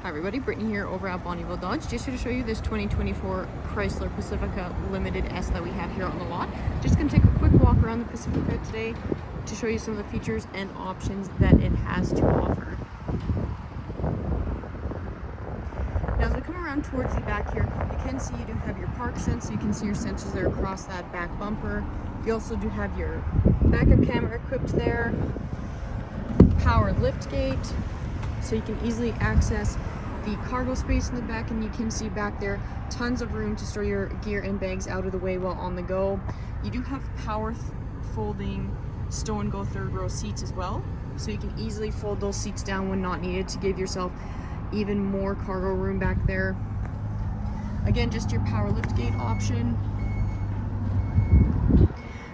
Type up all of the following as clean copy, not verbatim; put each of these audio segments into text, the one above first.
Hi everybody, Brittany here over at Bonnyville Dodge. Just here to show you this 2024 Chrysler Pacifica Limited S that we have here on the lot. Just going to take a quick walk around the Pacifica today to show you some of the features and options that it has to offer. Now as we come around towards the back here, you can see you do have your ParkSense, so you can see your sensors there across that back bumper. You also do have your backup camera equipped there, power lift gate, so you can easily access the cargo space in the back, and you can see back there tons of room to store your gear and bags out of the way while on the go. You do have power folding stow and go third row seats as well, so you can easily fold those seats down when not needed to give yourself even more cargo room back there. Again, just your power lift gate option.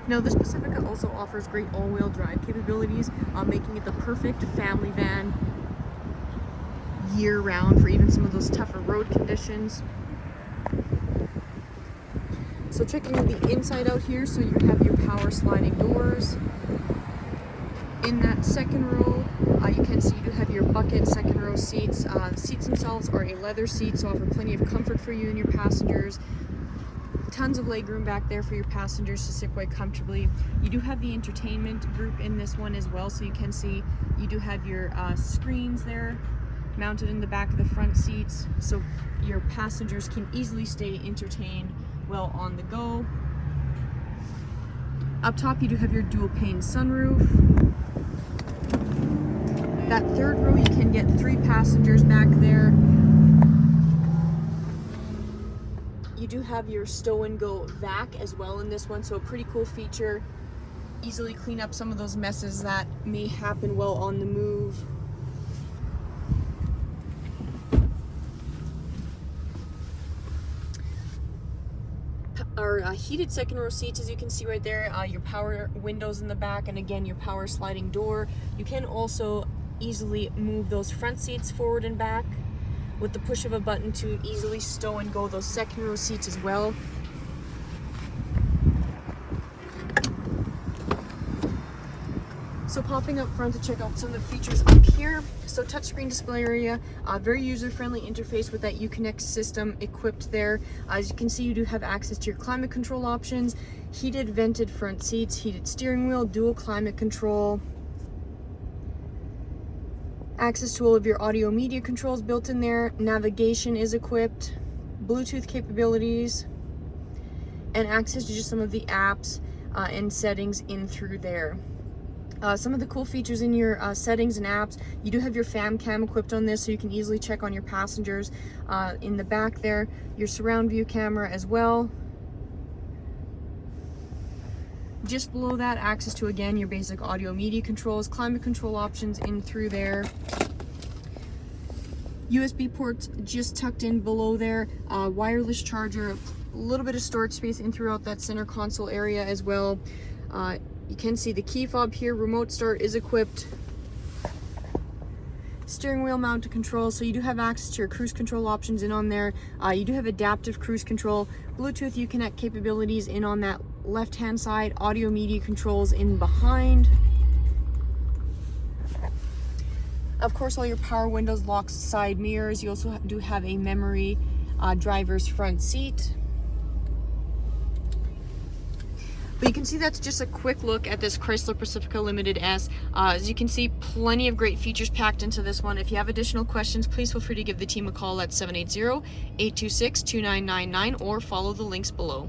Now this Pacifica also offers great all-wheel drive capabilities, making it the perfect family van year-round for even some of those tougher road conditions. So checking the inside out here, so you have your power sliding doors. In that second row, you can see you do have your bucket second row seats. The seats themselves are a leather seat, so offer plenty of comfort for you and your passengers. Tons of legroom back there for your passengers to sit quite comfortably. You do have the entertainment group in this one as well, so you can see you do have your screens there mounted in the back of the front seats, so your passengers can easily stay entertained while on the go. Up top you do have your dual pane sunroof. That third row you can get 3 passengers back there. You do have your stow and go vac as well in this one, so a pretty cool feature. Easily clean up some of those messes that may happen while on the move. Our heated second row seats, as you can see right there, your power windows in the back, and again your power sliding door. You can also easily move those front seats forward and back with the push of a button to easily stow and go those second row seats as well. So popping up front to check out some of the features up here. So touchscreen display area, very user-friendly interface with that Uconnect system equipped there. As you can see, you do have access to your climate control options, heated vented front seats, heated steering wheel, dual climate control, access to all of your audio media controls built in there, navigation is equipped, Bluetooth capabilities, and access to just some of the apps and settings in through there. Some of the cool features in your settings and apps, you do have your fam cam equipped on this, so you can easily check on your passengers. In the back there, your surround view camera as well. Just below that, access to, again, your basic audio media controls, climate control options in through there. USB ports just tucked in below there, wireless charger, a little bit of storage space in throughout that center console area as well. You can see the key fob here, remote start is equipped. Steering wheel mounted control, so you do have access to your cruise control options in on there. You do have adaptive cruise control, Bluetooth Uconnect capabilities in on that left hand side, audio media controls in behind. Of course, all your power windows, locks, side mirrors. You also do have a memory driver's front seat. But you can see that's just a quick look at this Chrysler Pacifica Limited S. As you can see, plenty of great features packed into this one. If you have additional questions, please feel free to give the team a call at 780-826-2999 or follow the links below.